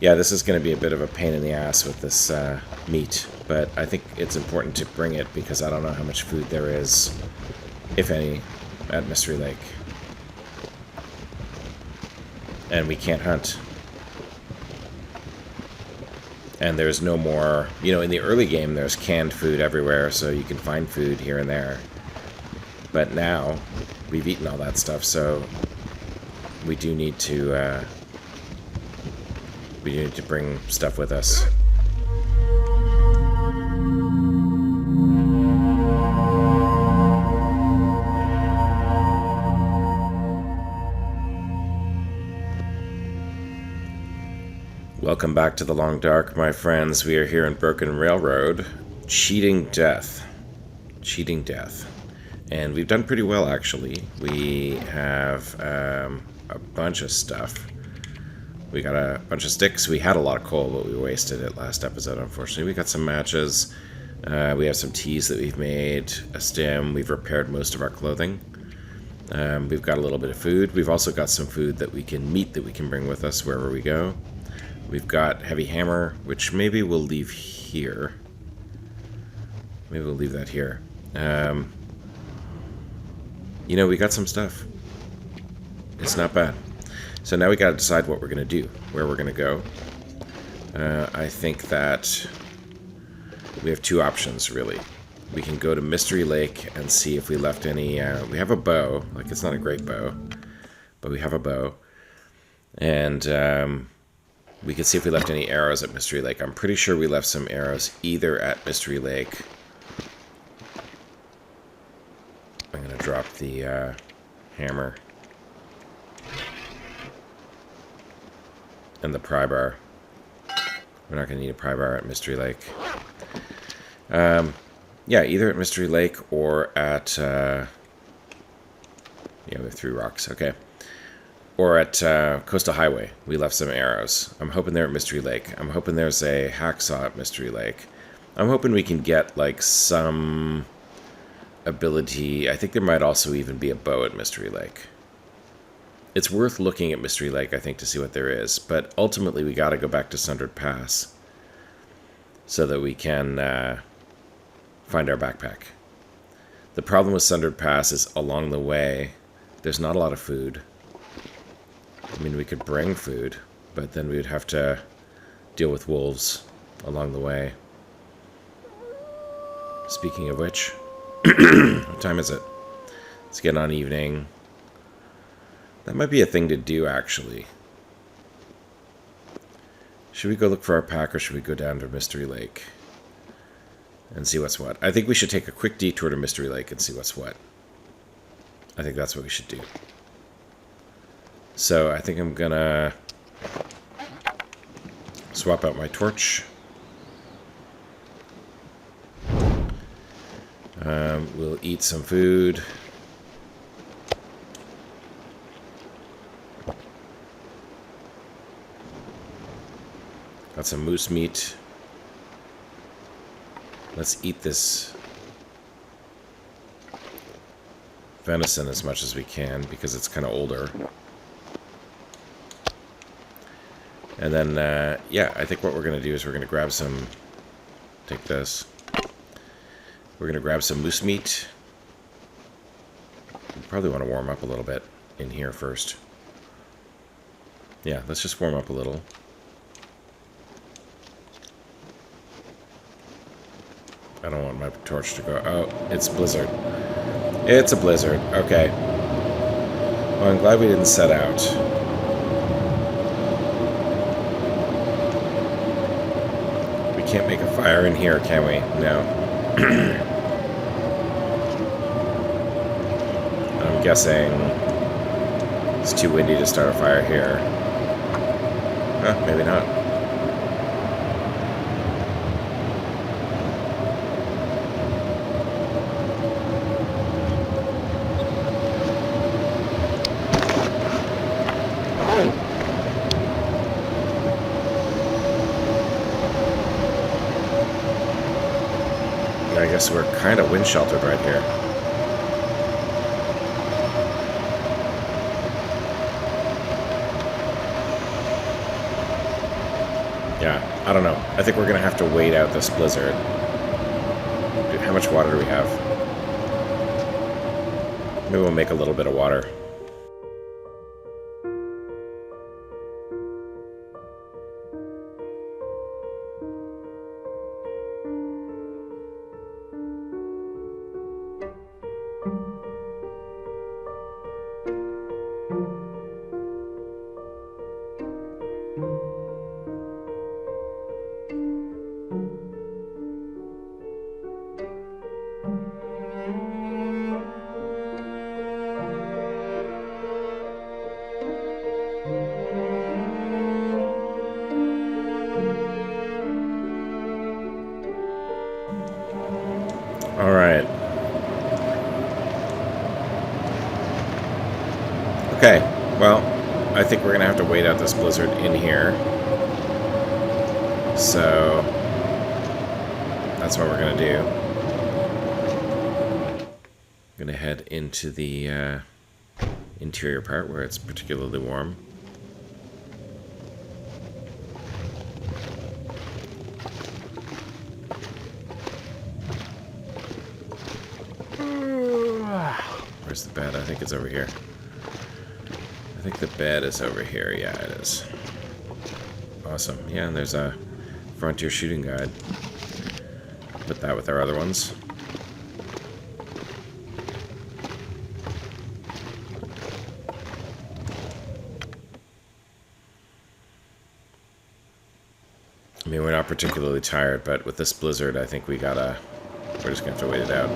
Yeah, this is going to be a bit of a pain in the ass with this meat, but I think it's important to bring it because I don't know how much food there is, if any, at Mystery Lake. And we can't hunt. And there's no more... You know, in the early game, there's canned food everywhere, so you can find food here and there. But now, we've eaten all that stuff, so we do need to... we need to bring stuff with us. Welcome back to the Long Dark, my friends. We are here in Broken Railroad. Cheating Death. Cheating Death. And we've done pretty well, actually. We have a bunch of stuff. We got a bunch of sticks. We had a lot of coal, but we wasted it last episode, unfortunately. We got some matches. We have some teas that we've made. A stem. We've repaired most of our clothing. We've got a little bit of food. We've also got some food that we can meat that we can bring with us wherever we go. We've got heavy hammer, which maybe we'll leave here. Maybe we'll leave that here. You know, we got some stuff. It's not bad. So now we got to decide what we're going to do, where we're going to go. I think that we have two options, really. We can go to Mystery Lake and see if we left any... we have a bow. Like, it's not a great bow, but we have a bow. And we can see if we left any arrows at Mystery Lake. I'm pretty sure we left some arrows either at Mystery Lake. I'm going to drop the hammer. And the pry bar. We're not going to need a pry bar at Mystery Lake. Yeah, either at Mystery Lake or at... yeah, we have 3 rocks. Okay. Or at Coastal Highway. We left some arrows. I'm hoping they're at Mystery Lake. I'm hoping there's a hacksaw at Mystery Lake. I'm hoping we can get, like, some ability. I think there might also even be a bow at Mystery Lake. It's worth looking at Mystery Lake, I think, to see what there is. But ultimately, we got to go back to Sundered Pass so that we can find our backpack. The problem with Sundered Pass is along the way, there's not a lot of food. I mean, we could bring food, but then we would have to deal with wolves along the way. Speaking of which, what time is it? It's getting on evening. That might be a thing to do, actually. Should we go look for our pack, or should we go down to Mystery Lake and see what's what? I think we should take a quick detour to Mystery Lake and see what's what. I think that's what we should do. So I think I'm gonna swap out my torch. We'll eat some food. Got some moose meat. Let's eat this venison as much as we can because it's kind of older. And then, yeah, I think what we're going to do is we're going to grab some... Take this. We're going to grab some moose meat. We probably want to warm up a little bit in here first. Yeah, let's just warm up a little. I don't want my torch to go... Oh, it's blizzard. It's a blizzard. Okay. Well, I'm glad we didn't set out. We can't make a fire in here, can we? No. I'm guessing it's too windy to start a fire here. Huh, maybe not. I guess we're kind of wind sheltered right here. Yeah, I don't know. I think we're going to have to wait out this blizzard. Dude, how much water do we have? Maybe we'll make a little bit of water. All right. Okay, well, I think we're going to have to wait out this blizzard in here. So, that's what we're going to do. I'm going to head into the interior part where it's particularly warm. Where's the bed? I think it's over here. I think the bed is over here. Yeah, it is. Awesome. Yeah, and there's a frontier shooting guide. Put that with our other ones. I mean, we're not particularly tired, but with this blizzard, I think we're just gonna have to wait it out.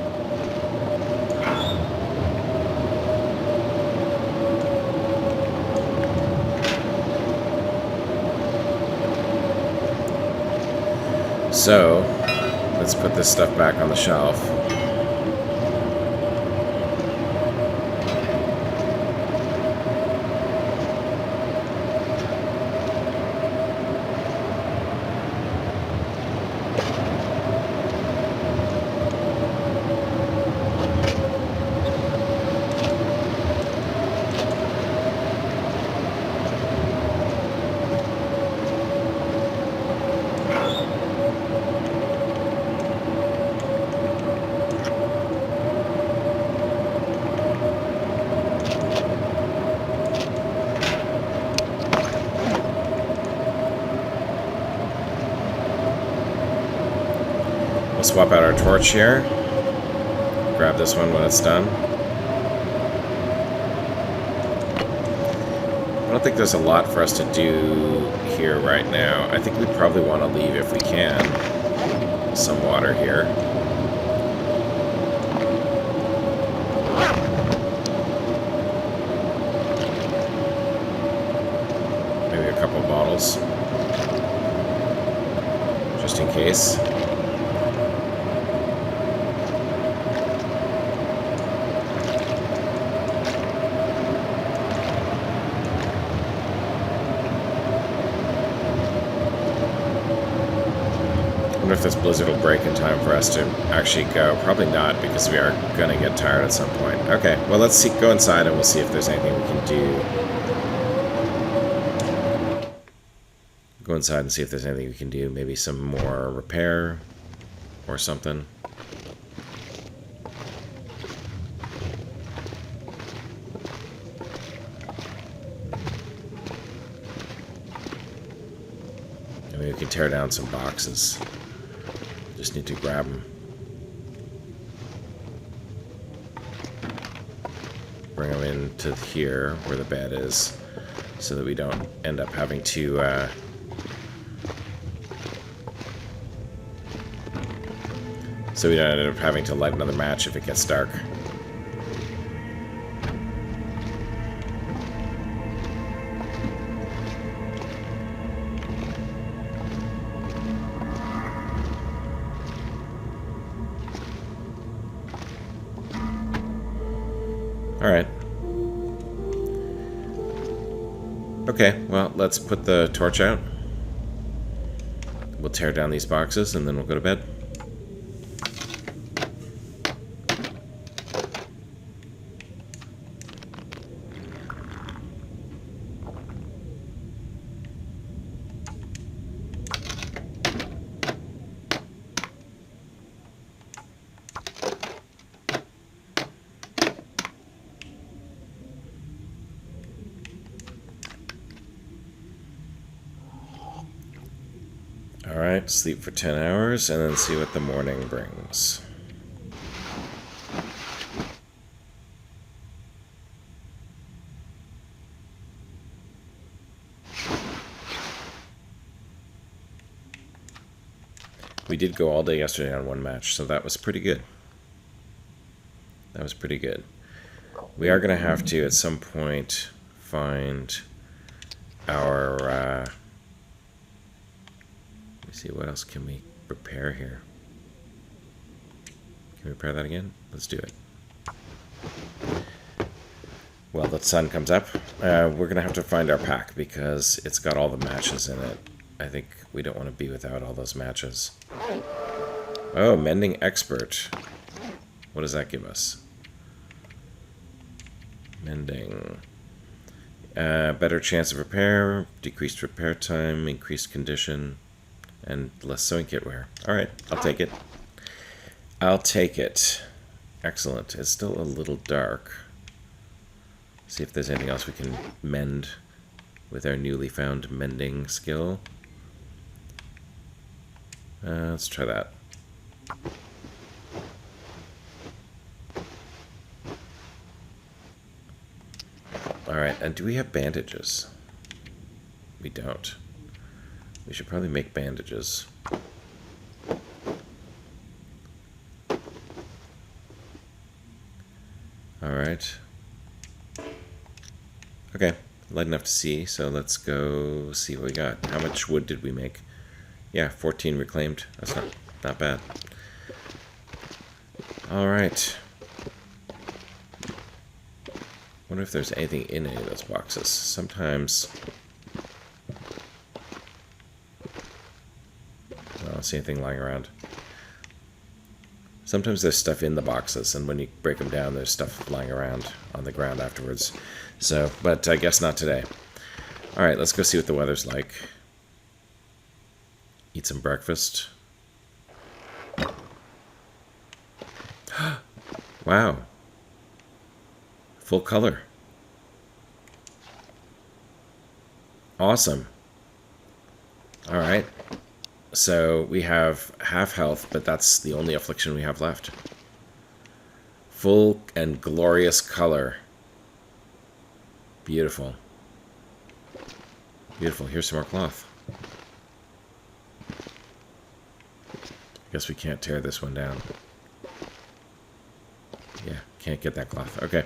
So, let's put this stuff back on the shelf. Swap out our torch here. Grab this one when it's done. I don't think there's a lot for us to do here right now. I think we'd probably want to leave, if we can, some water here. Maybe a couple bottles. Just in case. I wonder if this blizzard will break in time for us to actually go. Probably not, because we are going to get tired at some point. Okay, well, let's go inside and we'll see if there's anything we can do. Go inside and see if there's anything we can do. Maybe some more repair or something. Maybe we can tear down some boxes. Just need to grab them. Bring them into here, where the bed is, so that we don't end up having to, light another match if it gets dark. Alright. Okay, well, let's put the torch out. We'll tear down these boxes and then we'll go to bed. Alright, sleep for 10 hours and then see what the morning brings. We did go all day yesterday on one match, so that was pretty good. That was pretty good. We are going to have to, at some point, find our... let me see, what else can we repair here? Can we repair that again? Let's do it. Well, the sun comes up. We're going to have to find our pack because it's got all the matches in it. I think we don't want to be without all those matches. Oh, Mending Expert. What does that give us? Mending. Better chance of repair, decreased repair time, increased condition, and less sewing kit wear. Alright, I'll take it. I'll take it. Excellent. It's still a little dark. See if there's anything else we can mend with our newly found mending skill. Let's try that. Alright, and do we have bandages? We don't. We should probably make bandages. Alright. Okay, light enough to see, so let's go see what we got. How much wood did we make? Yeah, 14 reclaimed. That's not bad. Alright. Wonder if there's anything in any of those boxes. Sometimes... I don't see anything lying around. Sometimes there's stuff in the boxes, and when you break them down, there's stuff lying around on the ground afterwards. So, but I guess not today. Alright, let's go see what the weather's like. Eat some breakfast. Wow. Full color. Awesome. Alright. So we have half health, but that's the only affliction we have left. Full and glorious color. Beautiful. Beautiful. Here's some more cloth. Guess we can't tear this one down. Yeah, can't get that cloth. Okay.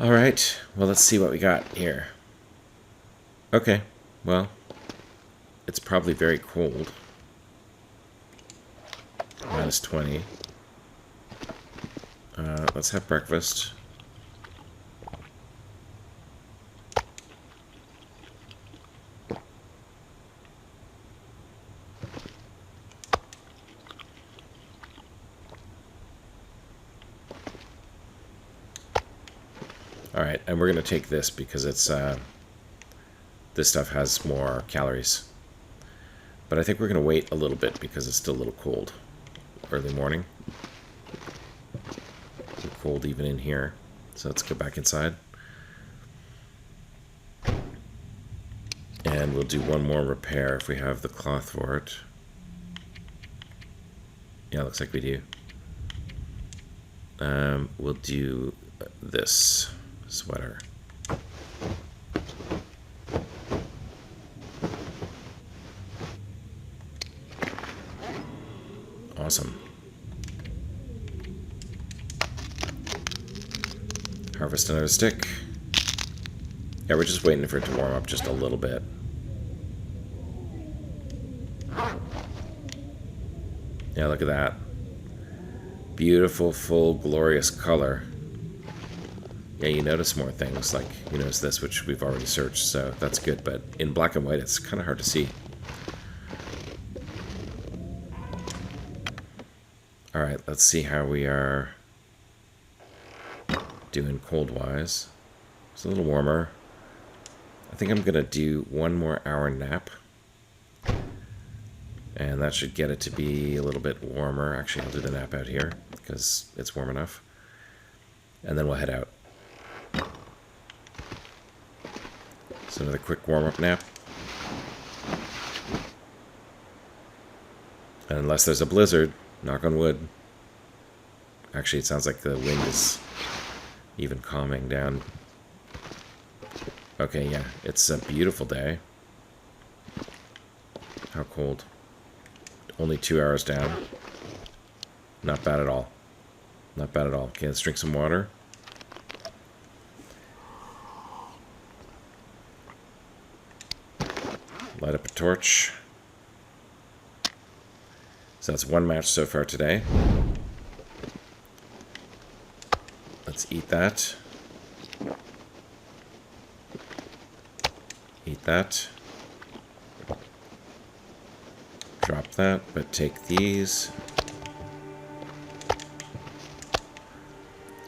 Alright, well, let's see what we got here. Okay, well, it's probably very cold. Minus 20. Let's have breakfast. Alright, and we're going to take this because it's, this stuff has more calories. But I think we're going to wait a little bit because it's still a little cold. Early morning. Cold even in here. So let's go back inside. And we'll do one more repair if we have the cloth for it. Yeah, looks like we do. We'll do this sweater. Awesome. Harvest another stick. Yeah, we're just waiting for it to warm up just a little bit. Yeah, look at that. Beautiful, full, glorious color. Yeah, you notice more things, like you notice this, which we've already searched, so that's good, but in black and white, it's kind of hard to see. Alright, let's see how we are doing cold-wise. It's a little warmer. I think I'm going to do one more hour nap. And that should get it to be a little bit warmer. Actually, I'll do the nap out here because it's warm enough. And then we'll head out. So another quick warm-up nap. Unless there's a blizzard, knock on wood. Actually, it sounds like the wind is even calming down. Okay, yeah, it's a beautiful day. How cold? Only 2 hours down. Not bad at all. Not bad at all. Okay, let's drink some water. Light up a torch. So that's one match so far today. Let's eat that. Eat that. Drop that, but take these.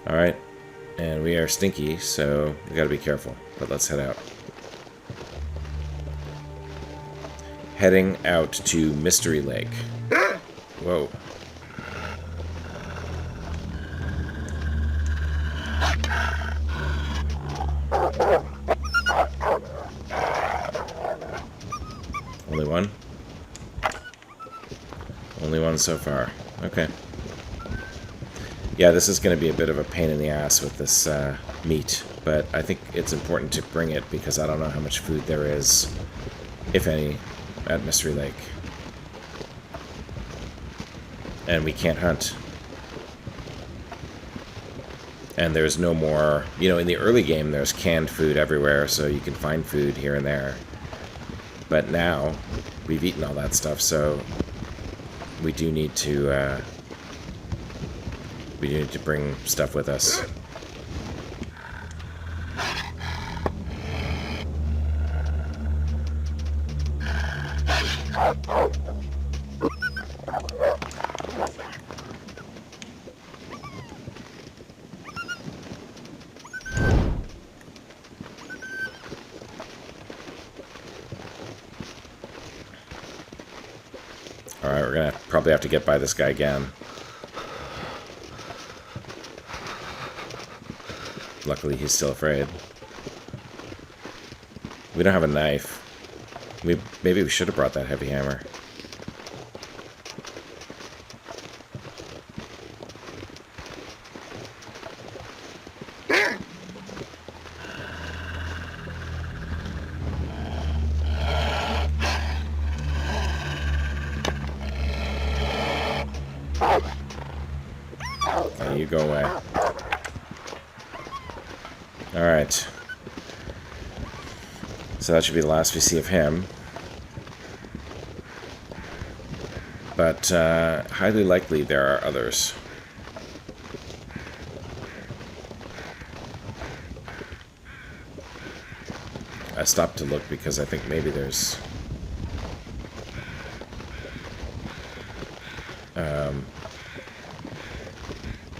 Alright. And we are stinky, so we gotta be careful. But let's head out. Heading out to Mystery Lake. Whoa. Only one? Only one so far. Okay. Yeah, this is going to be a bit of a pain in the ass with this meat, but I think it's important to bring it because I don't know how much food there is, if any, at Mystery Lake. And we can't hunt. And there's no more... You know, in the early game, there's canned food everywhere, so you can find food here and there. But now, we've eaten all that stuff, so we do need to... we need to bring stuff with us. Alright, we're gonna probably have to get by this guy again. Luckily, he's still afraid. We don't have a knife. Maybe we should have brought that heavy hammer. Okay, you go away. Alright. So that should be the last we see of him. But highly likely there are others. I stopped to look because I think maybe there's...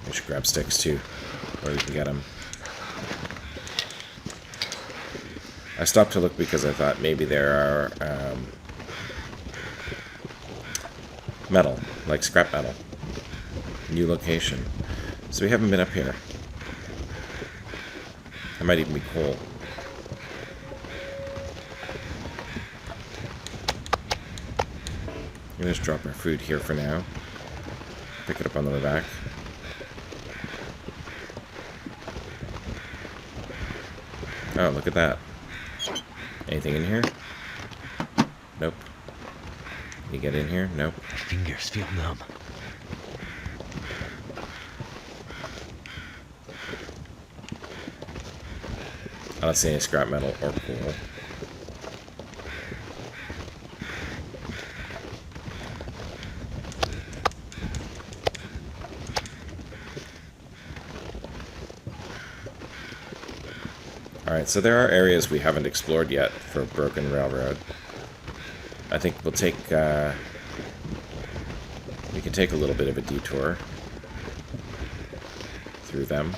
we should grab sticks too, or we can get them. I stopped to look because I thought maybe there are metal, like scrap metal. New location. So we haven't been up here. There might even be coal. I'm gonna just drop our food here for now. Pick it up on the way back. Oh, look at that. Anything in here? Nope. Can you get in here? Nope. My fingers feel numb. I don't see any scrap metal or coal. Alright, so there are areas we haven't explored yet for Broken Railroad. I think we'll take, we can take a little bit of a detour through them.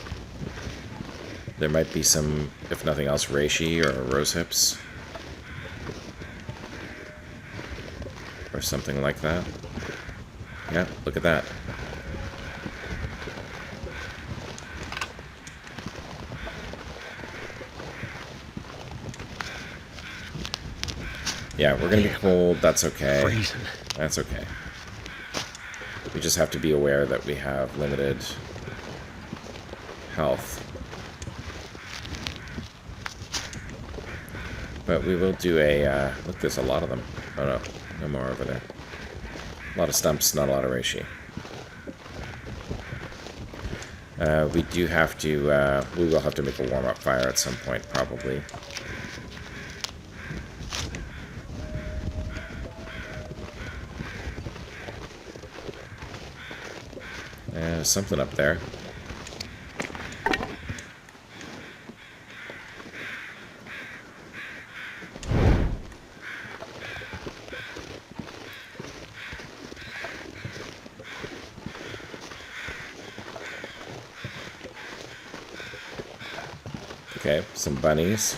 There might be some, if nothing else, reishi or rose hips. Or something like that. Yeah, look at that. Yeah, we're gonna be cold. That's okay. Freezing. That's okay. We just have to be aware that we have limited health. But we will do a... look, there's a lot of them. Oh no, no more over there. A lot of stumps, not a lot of reishi. We do have to... we will have to make a warm-up fire at some point, probably. There's something up there. Okay, some bunnies.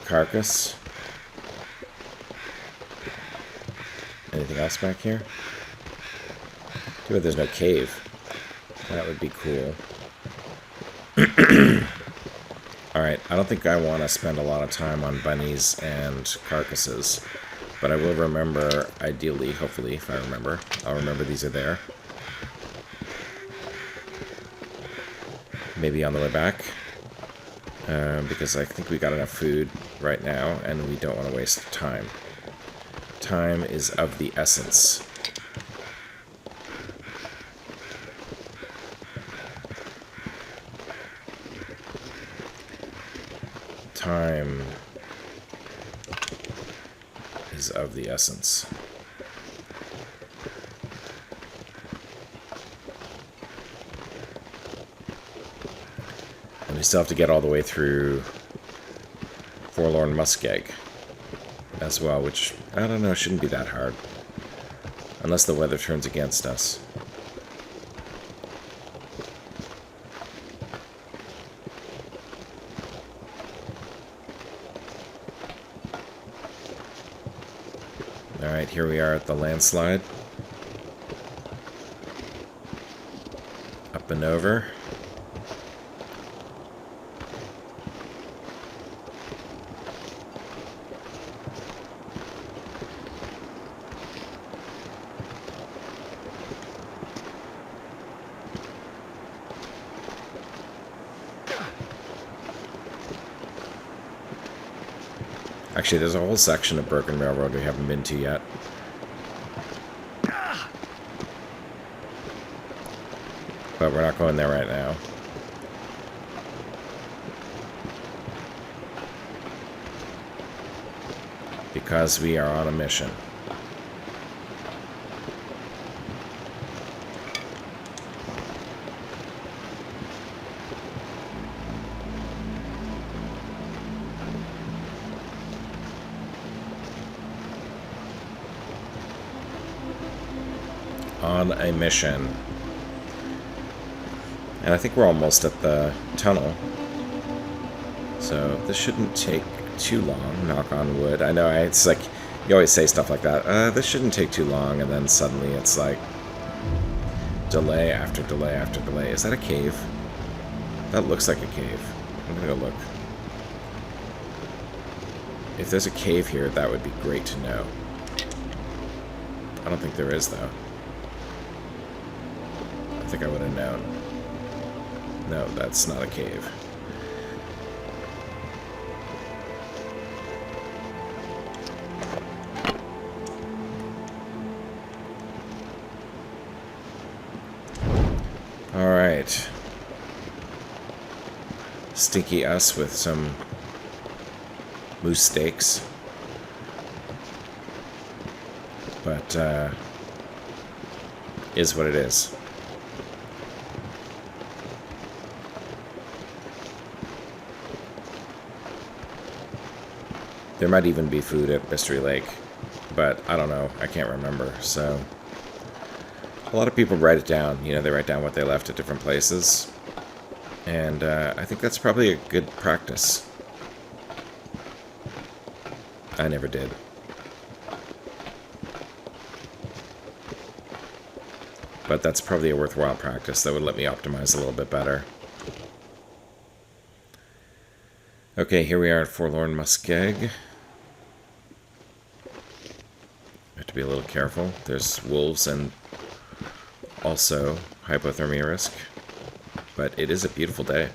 Carcass. Anything else back here? Too bad there's no cave. That would be cool. Alright, I don't think I want to spend a lot of time on bunnies and carcasses. But I will remember, ideally, hopefully, if I remember. I'll remember these are there. Maybe on the way back. Because I think we got enough food right now, and we don't want to waste time. Time is of the essence. Time is of the essence. And we still have to get all the way through Forlorn Muskeg as well, which, I don't know, shouldn't be that hard. Unless the weather turns against us. Alright, here we are at the landslide. Up and over. Actually, there's a whole section of Broken Railroad we haven't been to yet. But we're not going there right now. Because we are on a mission. On a mission. And I think we're almost at the tunnel. So this shouldn't take too long, knock on wood. I know, it's like, you always say stuff like that. This shouldn't take too long, and then suddenly it's like delay after delay after delay. Is that a cave? That looks like a cave. I'm gonna go look. If there's a cave here, that would be great to know. I don't think there is, though. I think I would have known. No, that's not a cave. Alright. Stinky us with some moose steaks. But, is what it is. There might even be food at Mystery Lake, but I don't know. I can't remember, so... A lot of people write it down. You know, they write down what they left at different places. And I think that's probably a good practice. I never did. But that's probably a worthwhile practice that would let me optimize a little bit better. Okay, here we are at Forlorn Muskeg. Have to be a little careful. There's wolves and also hypothermia risk, but it is a beautiful day.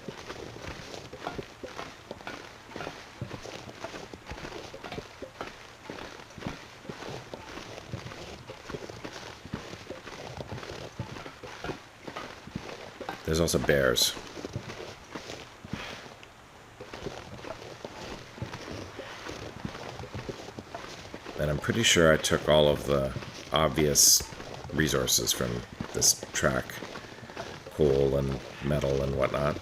There's also bears. And I'm pretty sure I took all of the obvious resources from this track. Coal and metal and whatnot.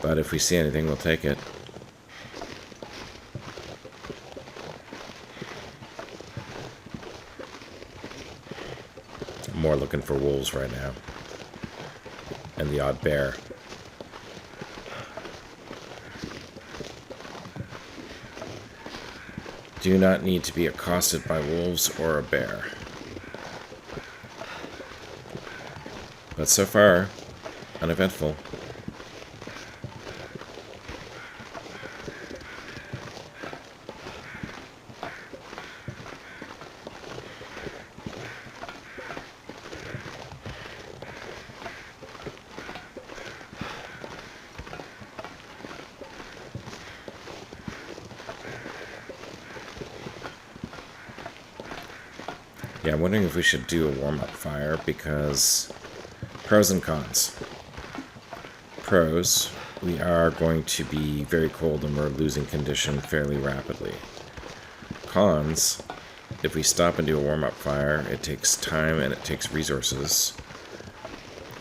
But if we see anything, we'll take it. I'm more looking for wolves right now. And the odd bear. Do not need to be accosted by wolves or a bear. But so far, uneventful. Yeah, I'm wondering if we should do a warm-up fire, because pros and cons. Pros, we are going to be very cold and we're losing condition fairly rapidly. Cons, if we stop and do a warm-up fire, it takes time and it takes resources,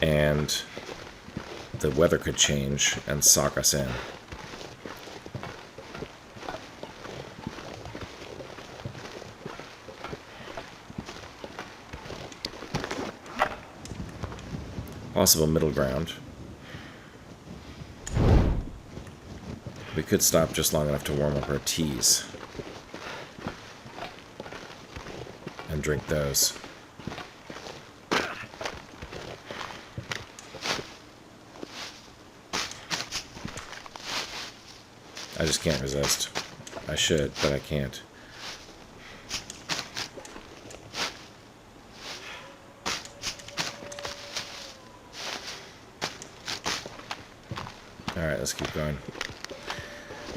and the weather could change and sock us in. Possible middle ground. We could stop just long enough to warm up our teas. And drink those. I just can't resist. I should, but I can't. Alright, let's keep going.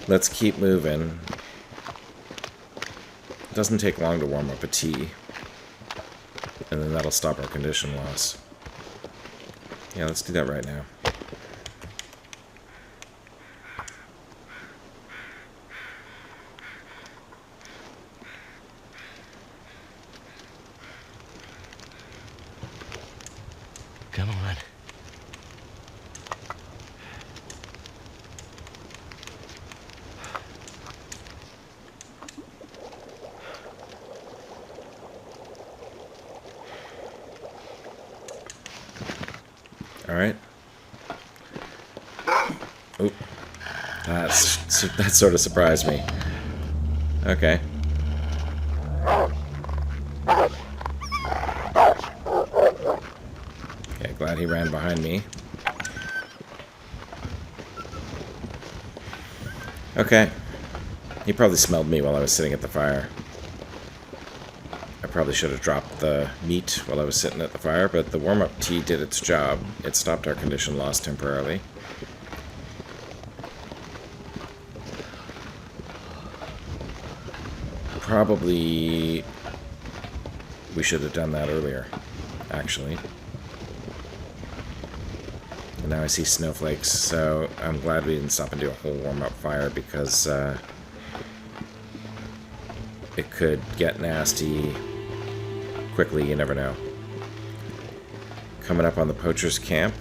Let's keep moving. It doesn't take long to warm up a tea. And then that'll stop our condition loss. Yeah, let's do that right now. Come on. Alright. Oop. That sort of surprised me. Okay. Okay, glad he ran behind me. Okay. He probably smelled me while I was sitting at the fire. I probably should have dropped the meat while I was sitting at the fire, but the warm-up tea did its job. It stopped our condition loss temporarily. Probably we should have done that earlier, actually. And now I see snowflakes, so I'm glad we didn't stop and do a whole warm-up fire, because it could get nasty quickly, you never know. Coming up on the poacher's camp.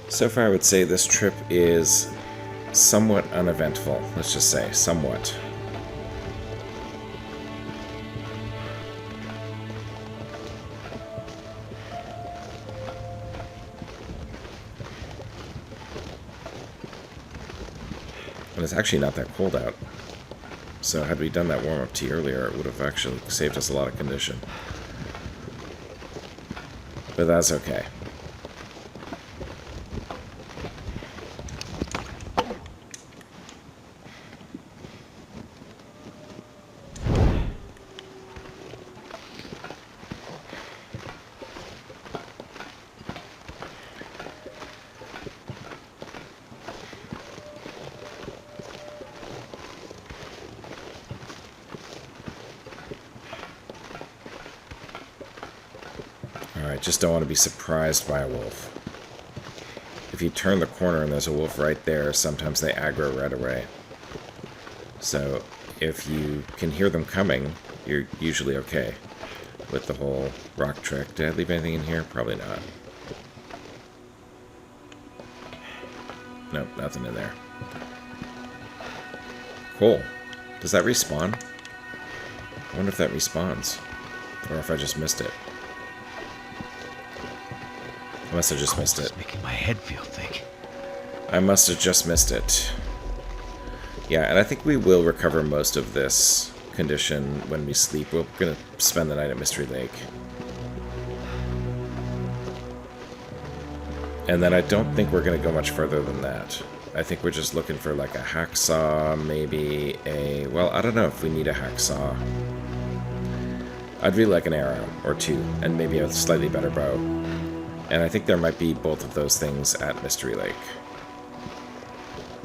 So far I would say this trip is somewhat uneventful. Let's just say, somewhat. And it's actually not that cold out. So had we done that warm-up tea earlier, it would have actually saved us a lot of condition. But that's okay. Alright, just don't want to be surprised by a wolf. If you turn the corner and there's a wolf right there, sometimes they aggro right away. So, if you can hear them coming, you're usually okay with the whole rock trick. Did I leave anything in here? Probably not. Nope, nothing in there. Cool. Does that respawn? I wonder if that respawns. Or if I just missed it. I must have just missed it. It's making my head feel thick. I must have just missed it. Yeah, and I think we will recover most of this condition when we sleep. We're going to spend the night at Mystery Lake. And then I don't think we're going to go much further than that. I think we're just looking for like a hacksaw, maybe a... Well, I don't know if we need a hacksaw. I'd really like an arrow or two, and maybe a slightly better bow. And I think there might be both of those things at Mystery Lake,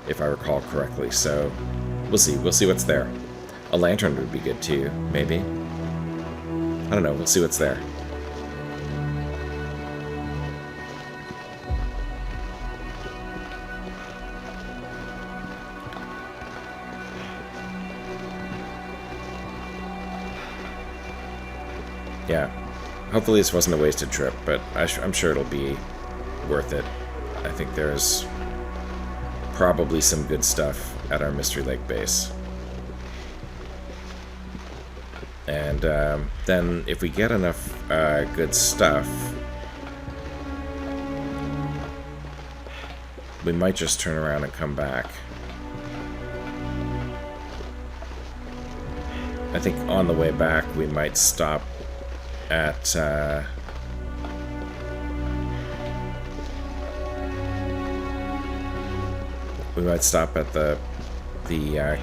if I recall correctly. So we'll see. We'll see what's there. A lantern would be good too, maybe. I don't know. We'll see what's there. Yeah. Hopefully this wasn't a wasted trip, but I'm sure it'll be worth it. I think there's probably some good stuff at our Mystery Lake base. And then if we get enough good stuff, we might just turn around and come back. I think on the way back we might stop at the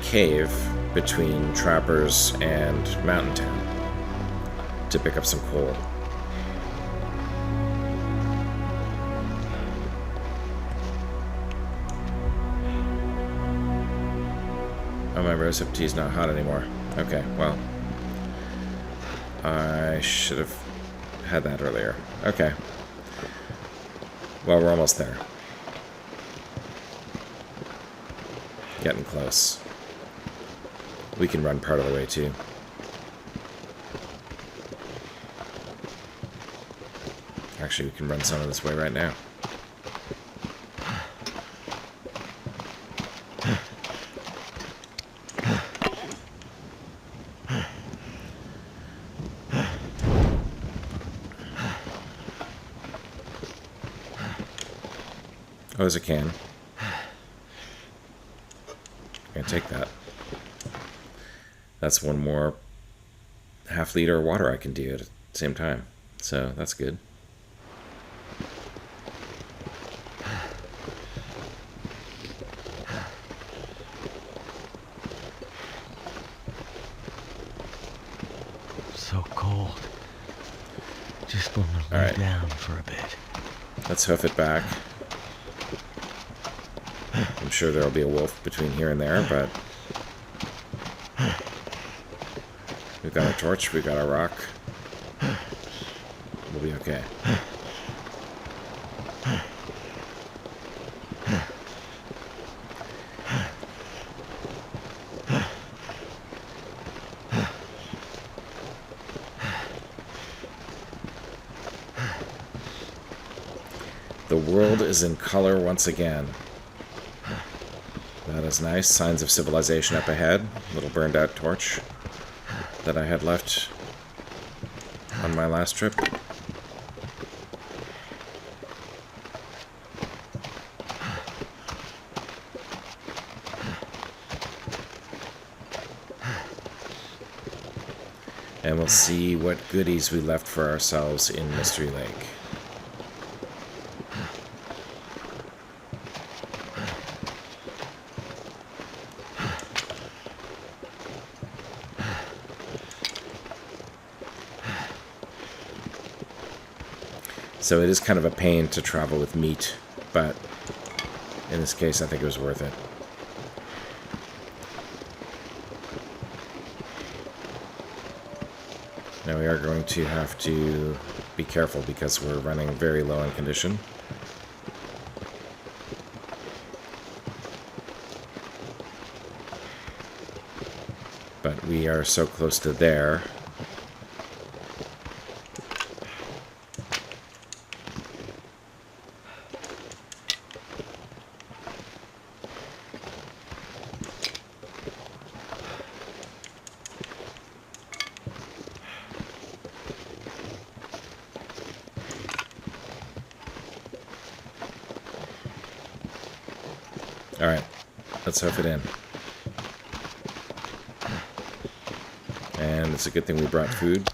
cave between Trappers and Mountain Town to pick up some coal. Oh, my rosehip tea's not hot anymore. Okay, well, I should have had that earlier. Okay. Well, we're almost there. Getting close. We can run part of the way, too. Actually, we can run some of this way right now. Oh, there's a can. Gonna take that. That's one more half-liter of water I can do at the same time. So, that's good. So cold. Just want to lay down for a bit. Let's hoof it back. I'm sure there'll be a wolf between here and there, but we've got a torch, we've got a rock. We'll be okay. The world is in color once again. That is nice. Signs of civilization up ahead. Little burned out torch that I had left on my last trip. And we'll see what goodies we left for ourselves in Mystery Lake. So it is kind of a pain to travel with meat, but in this case I think it was worth it. Now we are going to have to be careful because we're running very low on condition. But we are so close to there. Alright, let's hoof it in. And it's a good thing we brought food,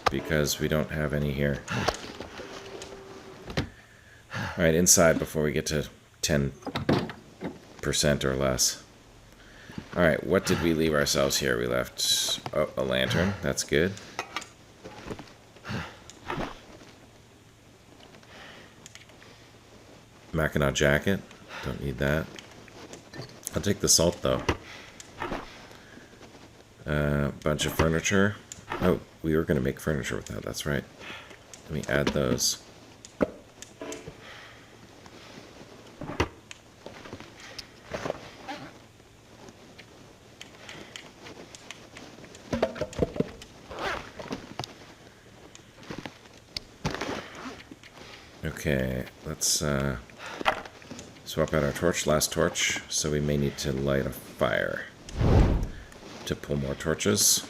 because we don't have any here. Alright, inside before we get to 10% or less. Alright, what did we leave ourselves here? We left a lantern. That's good. Mackinac jacket. Don't need that. I'll take the salt, though. Bunch of furniture. Oh, we were going to make furniture with that. That's right. Let me add those. Okay, let's swap out our torch, last torch, so we may need to light a fire to pull more torches.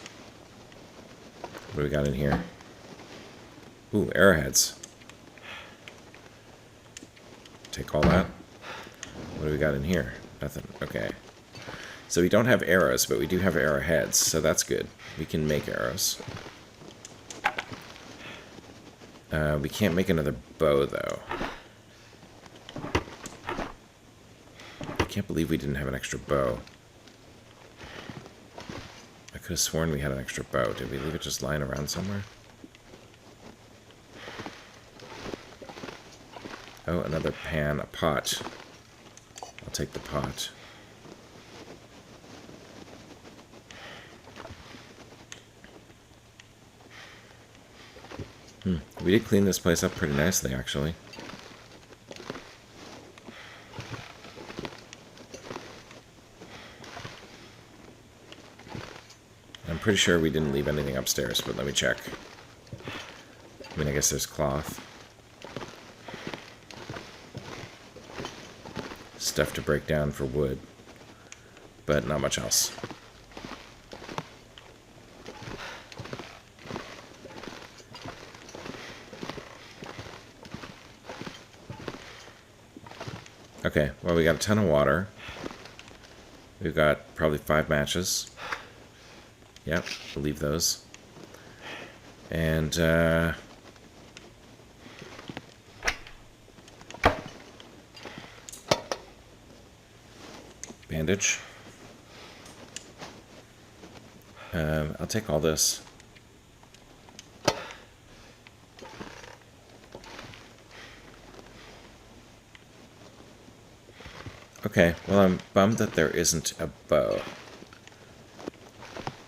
What do we got in here? Ooh, arrowheads. Take all that. What do we got in here? Nothing. Okay. So we don't have arrows, but we do have arrowheads, so that's good. We can make arrows. We can't make another bow, though. I can't believe we didn't have an extra bow. I could have sworn we had an extra bow. Did we leave it just lying around somewhere? Oh, another pan, a pot. I'll take the pot. We did clean this place up pretty nicely, actually. I'm pretty sure we didn't leave anything upstairs, but let me check. I mean, I guess there's cloth. Stuff to break down for wood. But not much else. Okay, well, we got a ton of water. We've got probably 5 matches. Yep, we'll leave those. And, bandage. I'll take all this. Okay, well, I'm bummed that there isn't a bow.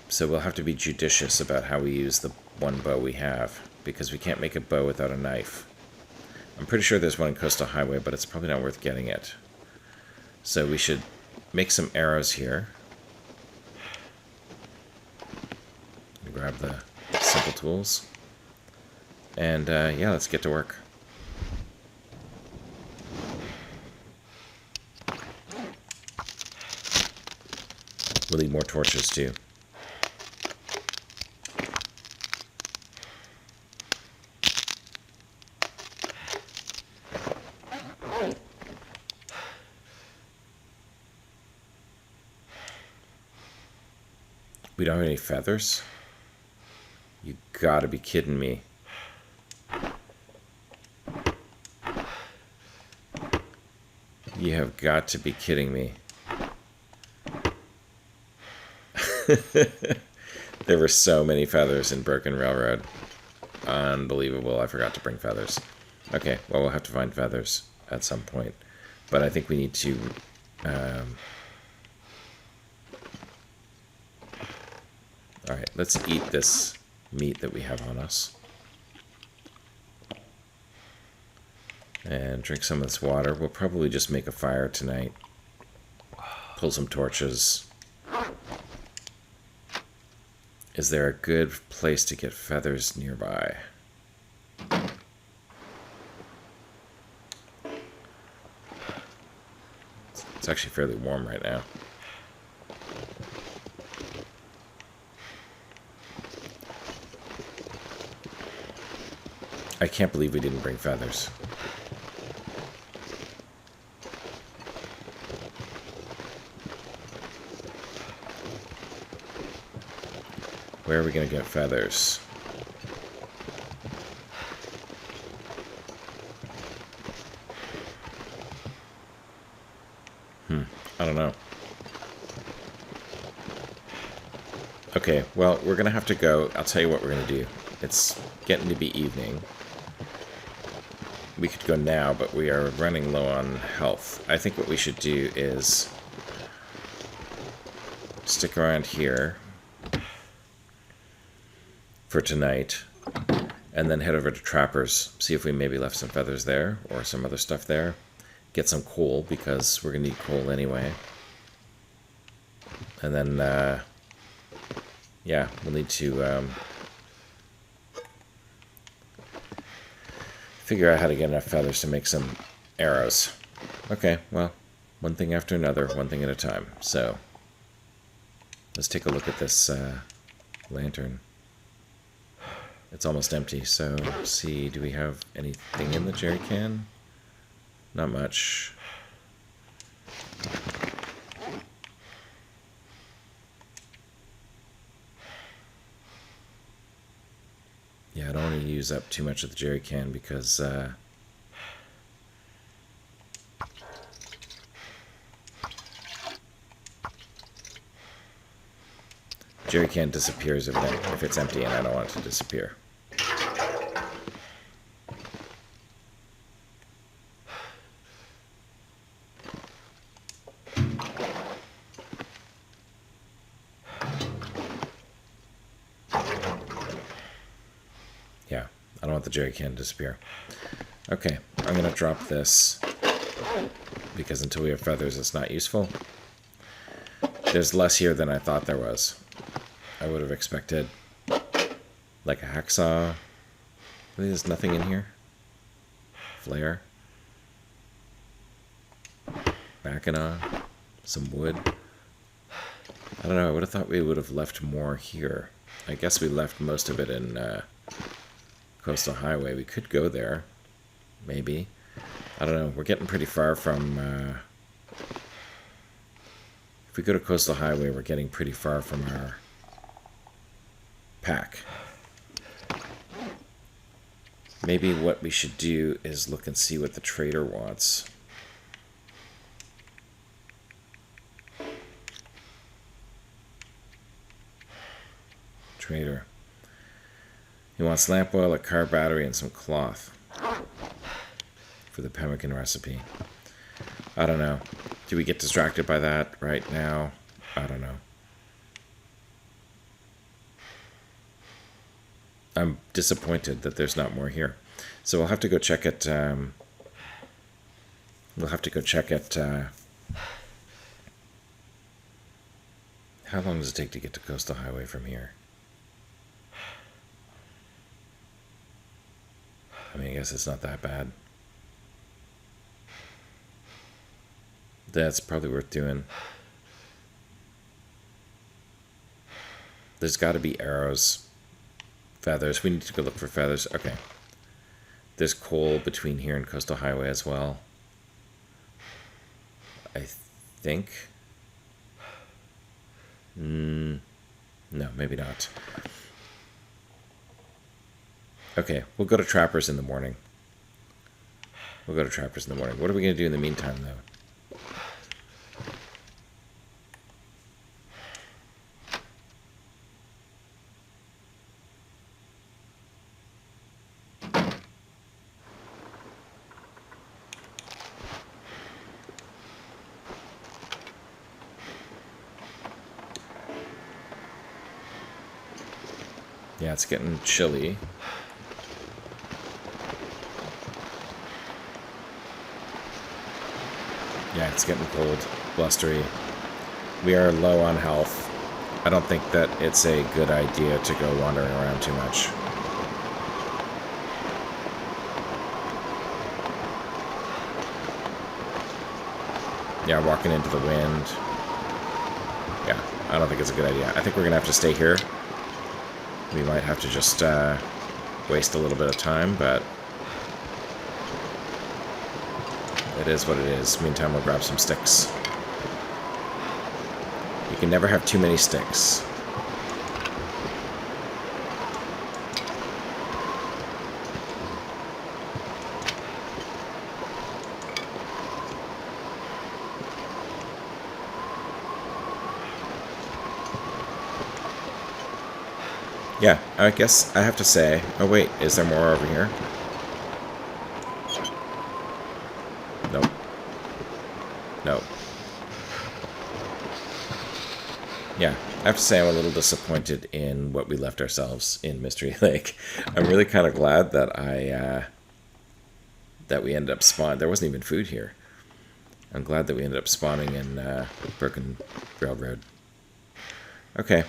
So we'll have to be judicious about how we use the one bow we have, because we can't make a bow without a knife. I'm pretty sure there's one in Coastal Highway, but it's probably not worth getting it. So we should make some arrows here. Grab the simple tools. And yeah, let's get to work. We'll need more torches too. We don't have any feathers. got to be kidding me. You have got to be kidding me. There were so many feathers in Broken Railroad. Unbelievable. I forgot to bring feathers. Okay, well, we'll have to find feathers at some point. But I think we need to... Alright, let's eat this meat that we have on us. And drink some of this water. We'll probably just make a fire tonight. Pull some torches. Is there a good place to get feathers nearby? It's actually fairly warm right now. I can't believe we didn't bring feathers. Where are we going to get feathers? I don't know. Okay, well, we're going to have to go. I'll tell you what we're going to do. It's getting to be evening. We could go now, but we are running low on health. I think what we should do is stick around here for tonight, and then head over to Trapper's, see if we maybe left some feathers there, or some other stuff there. Get some coal, because we're going to need coal anyway. And then, yeah, we'll need to figure out how to get enough feathers to make some arrows. Okay, well, one thing after another, one thing at a time. So, let's take a look at this lantern. It's almost empty, so let's see, do we have anything in the jerry can? Not much. Yeah, I don't want to use up too much of the jerry can because jerry can disappears if it's empty, and I don't want it to disappear. Yeah, I don't want the jerry can to disappear. Okay, I'm going to drop this, because until we have feathers, it's not useful. There's less here than I thought there was. I would have expected, like a hacksaw. There's nothing in here. Flare. Mackinaw. Some wood. I don't know, I would have thought we would have left more here. I guess we left most of it in Coastal Highway. We could go there. Maybe. I don't know, we're getting pretty far from... if we go to Coastal Highway, we're getting pretty far from our pack. Maybe what we should do is look and see what the trader wants. Trader. He wants lamp oil, a car battery, and some cloth for the pemmican recipe. I don't know. Do we get distracted by that right now? I don't know. I'm disappointed that there's not more here. So we'll have to go check it. We'll have to go check it. How long does it take to get to Coastal Highway from here? I mean, I guess it's not that bad. That's probably worth doing. There's got to be arrows. Feathers. We need to go look for feathers. Okay. There's coal between here and Coastal Highway as well. I think. No, maybe not. Okay, we'll go to Trappers in the morning. We'll go to Trappers in the morning. What are we going to do in the meantime, though? Yeah, it's getting chilly. Yeah, it's getting cold, blustery. We are low on health. I don't think that it's a good idea to go wandering around too much. Yeah, walking into the wind. Yeah, I don't think it's a good idea. I think we're going to have to stay here. We might have to just waste a little bit of time, but it is what it is. Meantime, we'll grab some sticks. You can never have too many sticks. Yeah, I guess I have to say... Oh wait, is there more over here? Nope. Nope. Yeah, I have to say I'm a little disappointed in what we left ourselves in Mystery Lake. I'm really kind of glad that that we ended up spawning. There wasn't even food here. I'm glad that we ended up spawning in Broken Railroad. Okay.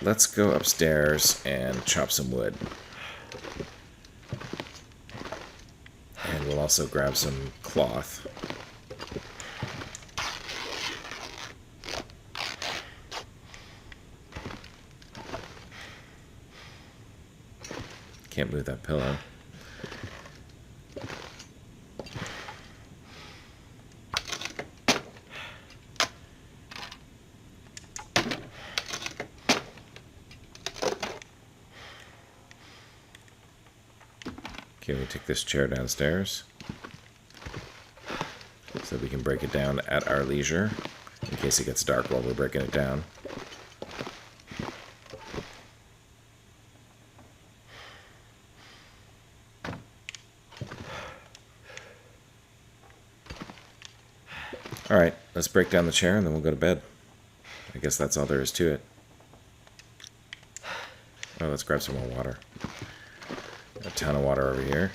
Let's go upstairs and chop some wood. And we'll also grab some cloth. Can't move that pillow. Okay, we take this chair downstairs so that we can break it down at our leisure in case it gets dark while we're breaking it down. Alright, let's break down the chair and then we'll go to bed. I guess that's all there is to it. Oh, let's grab some more water. A ton of water over here.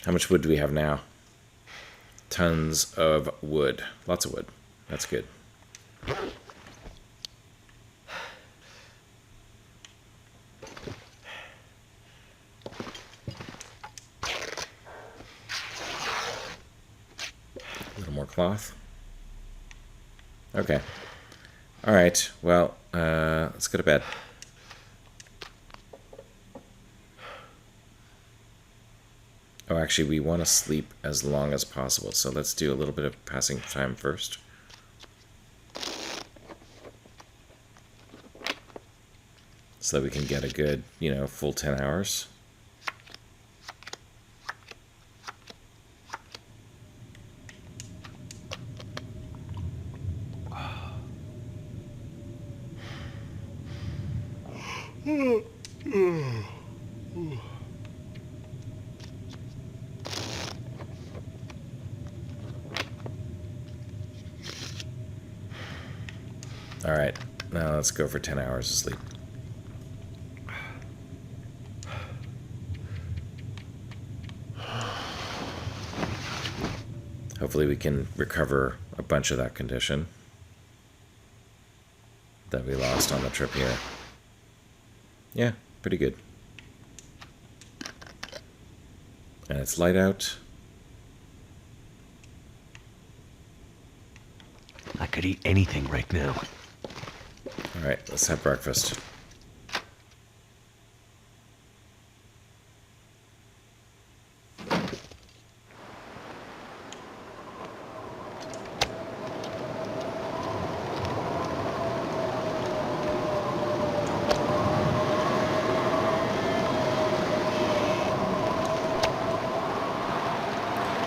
How much wood do we have now? Tons of wood. Lots of wood. That's good. A little more cloth. Okay. All right. Well, let's go to bed. Oh, actually, we want to sleep as long as possible, so let's do a little bit of passing time first. So that we can get a good, full 10 hours. All right, now let's go for 10 hours of sleep. Hopefully we can recover a bunch of that condition that we lost on the trip here. Yeah, pretty good. And it's light out. I could eat anything right now. All right, let's have breakfast.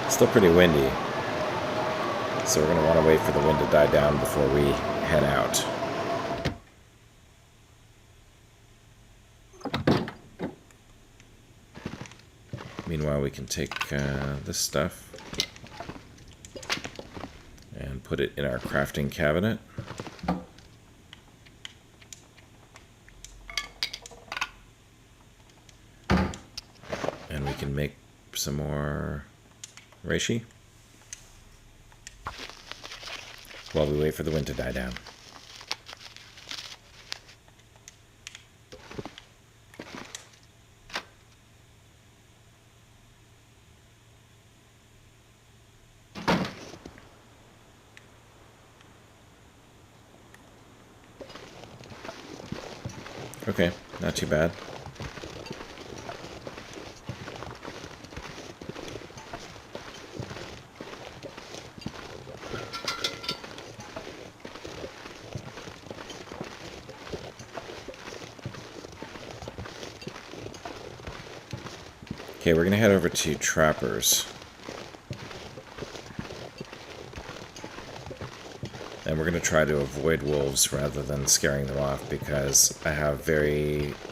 Still pretty windy. So we're going to want to wait for the wind to die down before we head out. Meanwhile, we can take this stuff and put it in our crafting cabinet. And we can make some more reishi while we wait for the wind to die down. Okay, not too bad. Okay, we're gonna head over to Trappers. And we're gonna try to avoid wolves rather than scaring them off, because I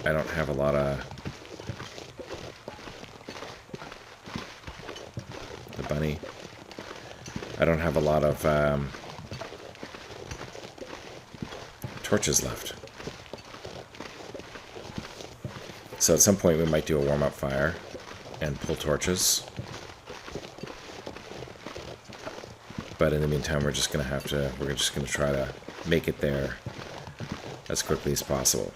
don't have a lot of... The bunny. I don't have a lot of torches left. So at some point we might do a warm-up fire and pull torches. But in the meantime, we're just gonna try to make it there as quickly as possible.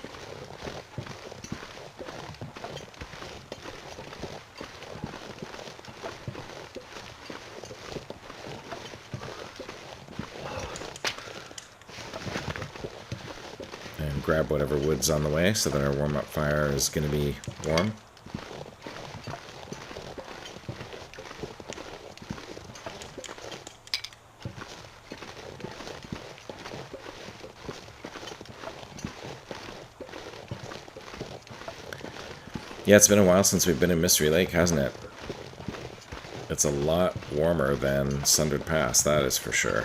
And grab whatever wood's on the way so that our warm-up fire is gonna be warm. Yeah, it's been a while since we've been in Mystery Lake, hasn't it? It's a lot warmer than Sundered Pass, that is for sure.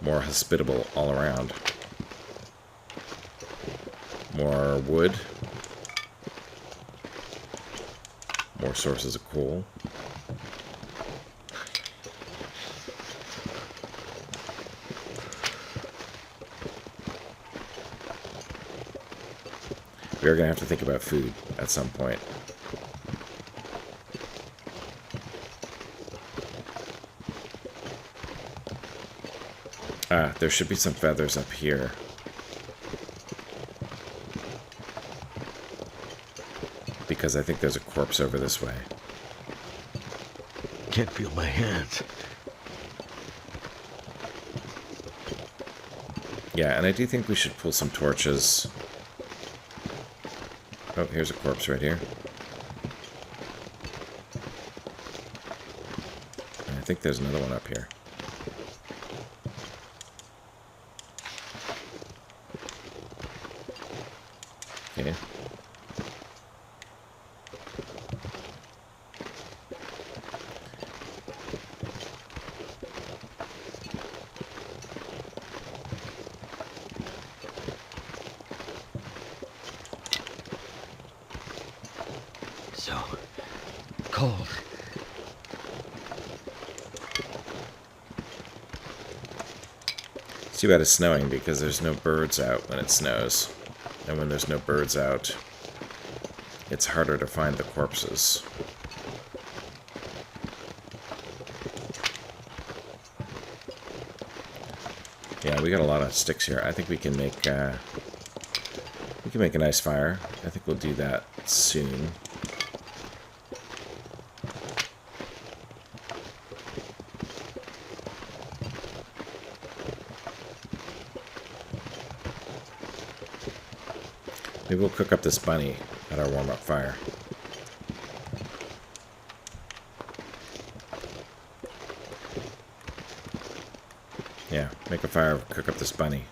More hospitable all around. More wood. More sources of coal. We're going to have to think about food at some point. Ah, there should be some feathers up here. Because I think there's a corpse over this way. Can't feel my hands. Yeah, and I do think we should pull some torches. Oh, here's a corpse right here. And I think there's another one up here. Okay. So cold. It's too bad it's snowing because there's no birds out when it snows. And when there's no birds out, it's harder to find the corpses. Yeah, we got a lot of sticks here. I think we can make a nice fire. I think we'll do that soon. Maybe we'll cook up this bunny at our warm-up fire. Yeah, make a fire, cook up this bunny.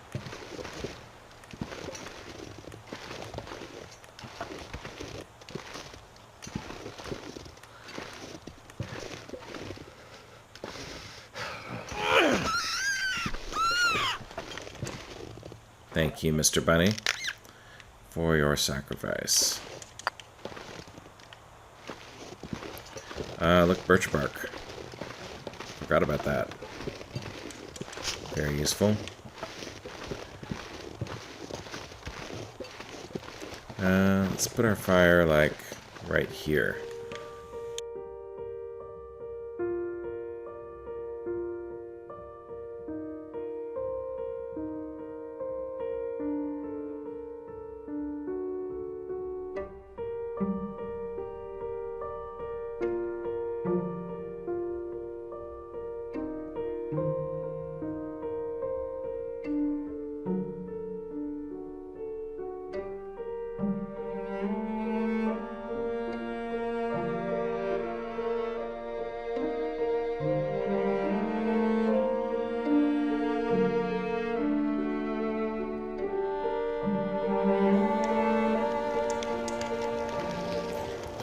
Thank you, Mr. Bunny, for your sacrifice. Look, birch bark. Forgot about that. Very useful. Let's put our fire, like, right here.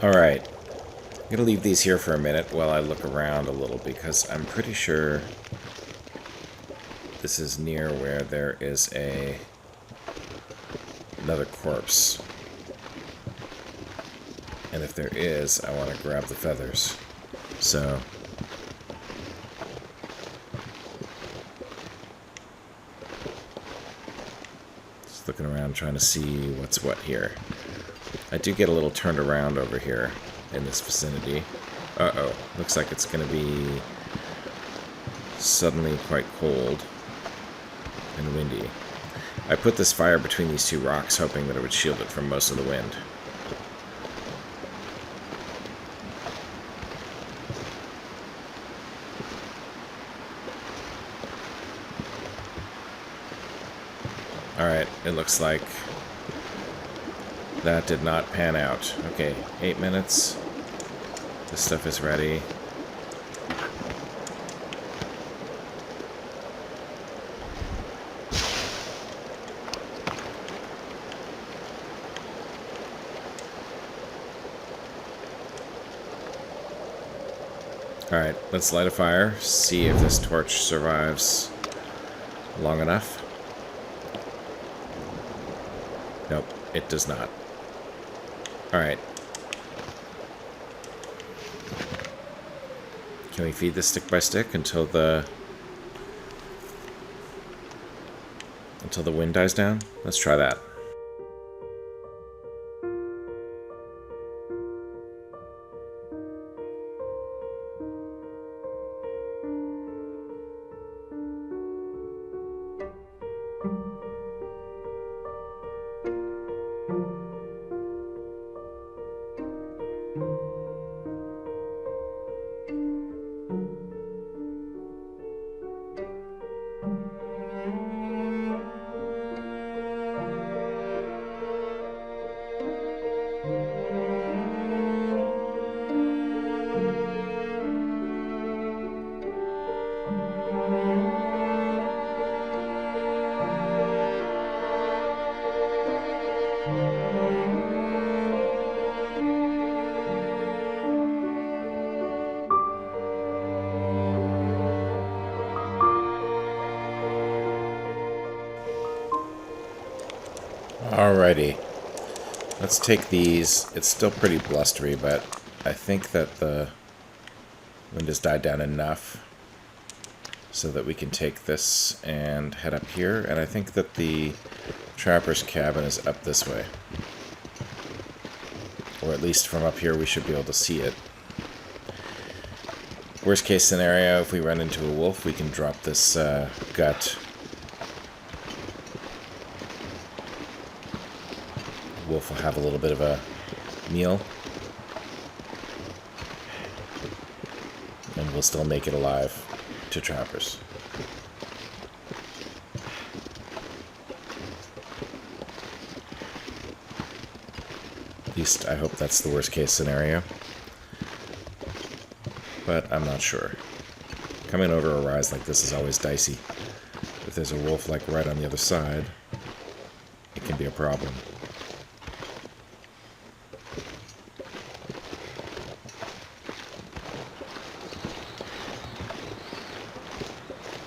Alright, I'm going to leave these here for a minute while I look around a little, because I'm pretty sure this is near where there is another corpse. And if there is, I want to grab the feathers. So, just looking around trying to see what's what here. I do get a little turned around over here in this vicinity. Uh-oh. Looks like it's going to be suddenly quite cold and windy. I put this fire between these two rocks hoping that it would shield it from most of the wind. Alright, it looks like that did not pan out. Okay, 8 minutes. This stuff is ready. Alright, let's light a fire, see if this torch survives long enough. Nope, it does not. Alright. Can we feed this stick by stick until the wind dies down? Let's try that. Alrighty. Let's take these. It's still pretty blustery, but I think that the wind has died down enough so that we can take this and head up here. And I think that the trapper's cabin is up this way. Or at least from up here we should be able to see it. Worst case scenario, if we run into a wolf, we can drop this gut. Wolf will have a little bit of a meal. And we'll still make it alive to trappers. At least I hope that's the worst case scenario. But I'm not sure. Coming over a rise like this is always dicey. If there's a wolf like right on the other side, it can be a problem.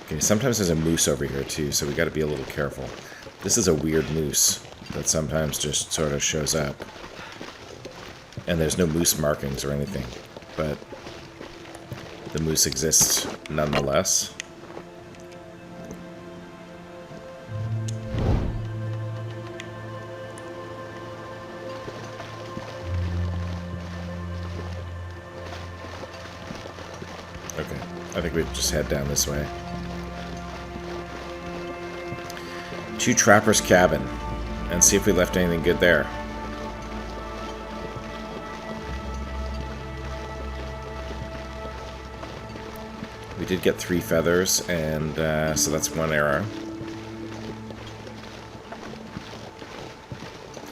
Okay, sometimes there's a moose over here too, so we got to be a little careful. This is a weird moose that sometimes just sort of shows up. And there's no moose markings or anything, but the moose exists nonetheless. Okay, I think we just head down this way. To Trapper's Cabin, and see if we left anything good there. We did get 3 feathers, and so that's 1 arrow.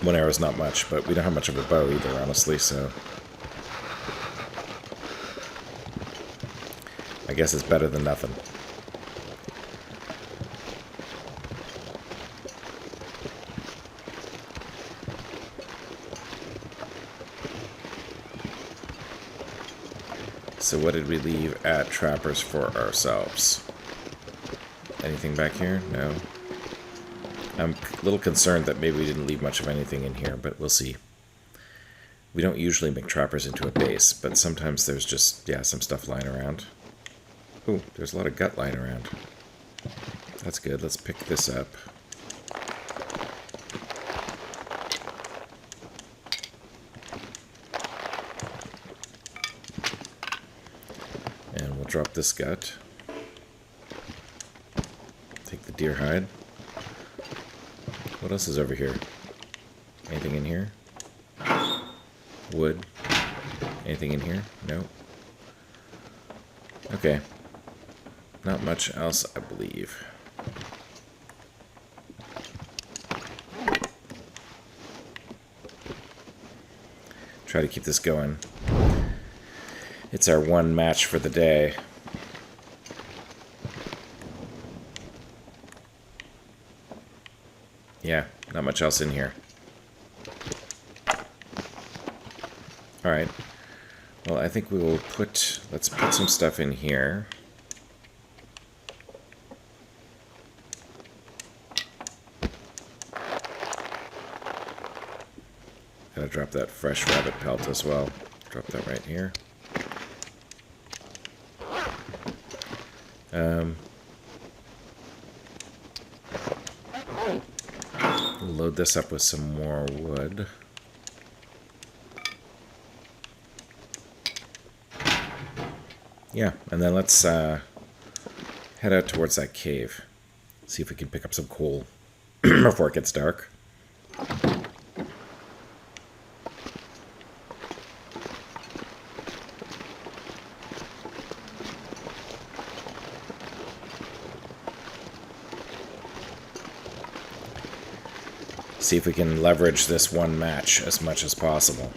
1 arrow is not much, but we don't have much of a bow either, honestly, so... I guess it's better than nothing. So what did we leave at Trapper's for ourselves? Anything back here? No. I'm a little concerned that maybe we didn't leave much of anything in here, but we'll see. We don't usually make Trappers into a base, but sometimes there's just, yeah, some stuff lying around. Ooh, there's a lot of gut lying around. That's good. Let's pick this up. And we'll drop this gut. Take the deer hide. What else is over here? Anything in here? Wood. Anything in here? No. Okay. Not much else, I believe. Try to keep this going. It's our 1 match for the day. Yeah, not much else in here. Alright. Well, I think we will let's put some stuff in here. Gotta drop that fresh rabbit pelt as well. Drop that right here. Load this up with some more wood. Yeah, and then let's head out towards that cave. See if we can pick up some coal before it gets dark. See if we can leverage this 1 match as much as possible.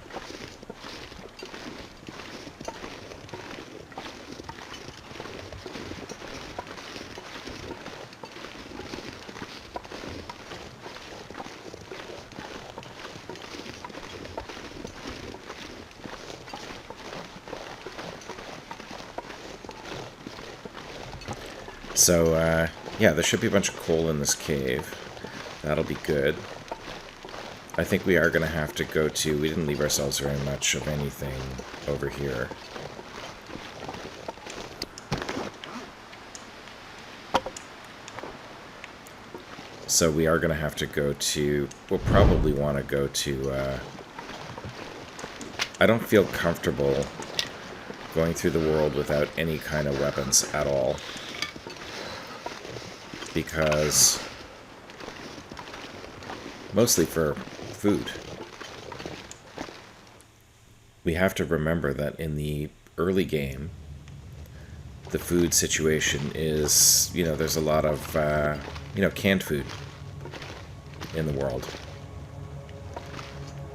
So, yeah, there should be a bunch of coal in this cave. That'll be good. I think we are going to have to go to... We didn't leave ourselves very much of anything over here. So we are going to have to go to... We'll probably want to go to... I don't feel comfortable going through the world without any kind of weapons at all. Because... Mostly for food. We have to remember that in the early game, the food situation is, you know, there's a lot of, you know, canned food in the world.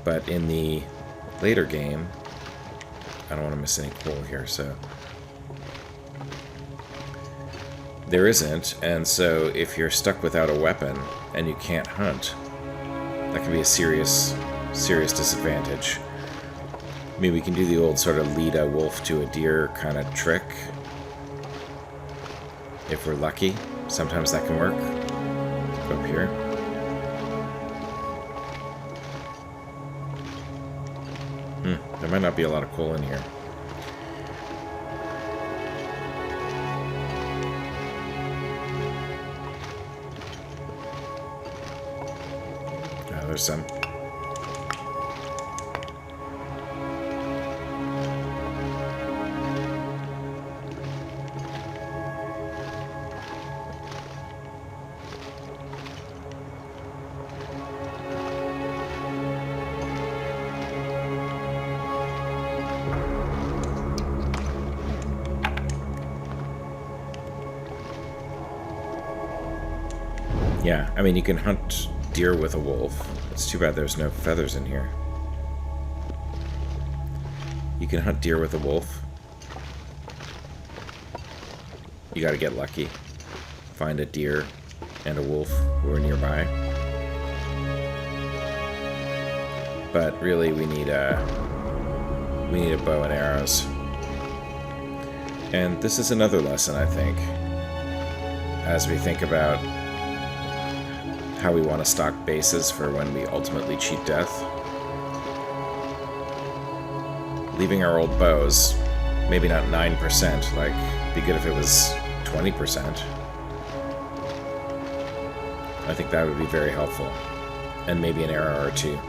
But in the later game, I don't want to miss any coal here, so... There isn't, and so if you're stuck without a weapon and you can't hunt, that can be a serious disadvantage. Maybe we can do the old sort of lead a wolf to a deer kind of trick. If we're lucky, sometimes that can work. Go up here. might not be a lot of coal in here. There's some. Yeah, I mean, you can hunt deer with a wolf. It's too bad there's no feathers in here. You can hunt deer with a wolf. You gotta get lucky. Find a deer and a wolf who are nearby. But really, we need a bow and arrows. And this is another lesson, I think, as we think about how we want to stock bases for when we ultimately cheat death. Leaving our old bows, maybe not 9%, like, be good if it was 20%. I think that would be very helpful. And maybe an arrow or two.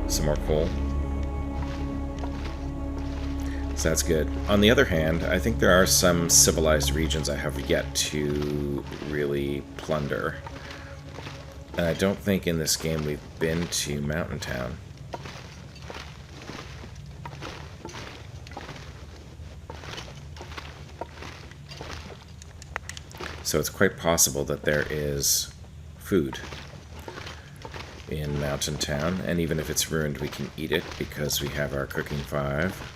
Some more coal. So that's good. On the other hand, I think there are some civilized regions I have yet to really plunder. And I don't think in this game we've been to Mountain Town. So it's quite possible that there is food in Mountain Town, and even if it's ruined, we can eat it because we have our cooking 5.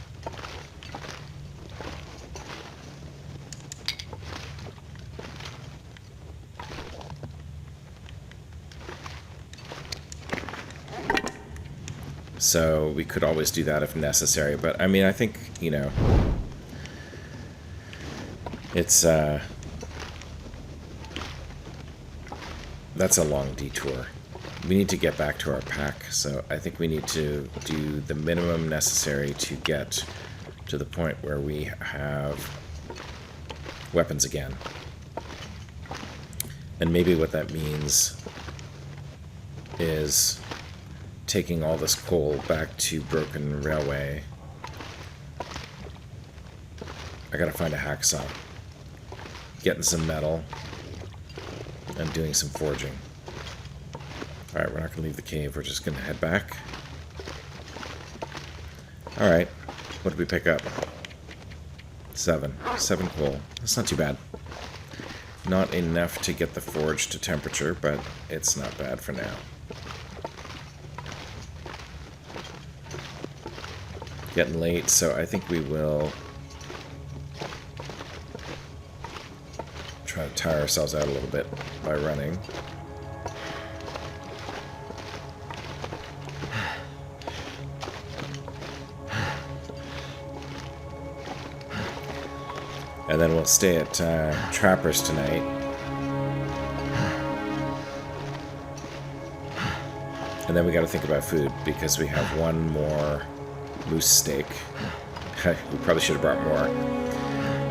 So we could always do that if necessary, but I mean, I think, you know, it's that's a long detour. We need to get back to our pack, so I think we need to do the minimum necessary to get to the point where we have weapons again. And maybe what that means is taking all this coal back to Broken Railway. I gotta find a hacksaw. Getting some metal and doing some forging. Alright, we're not going to leave the cave. We're just going to head back. Alright, what did we pick up? 7. 7 coal. That's not too bad. Not enough to get the forge to temperature, but it's not bad for now. Getting late, so I think we will try to tire ourselves out a little bit by running. And then we'll stay at Trapper's tonight. And then we got to think about food, because we have one more moose steak. We probably should have brought more.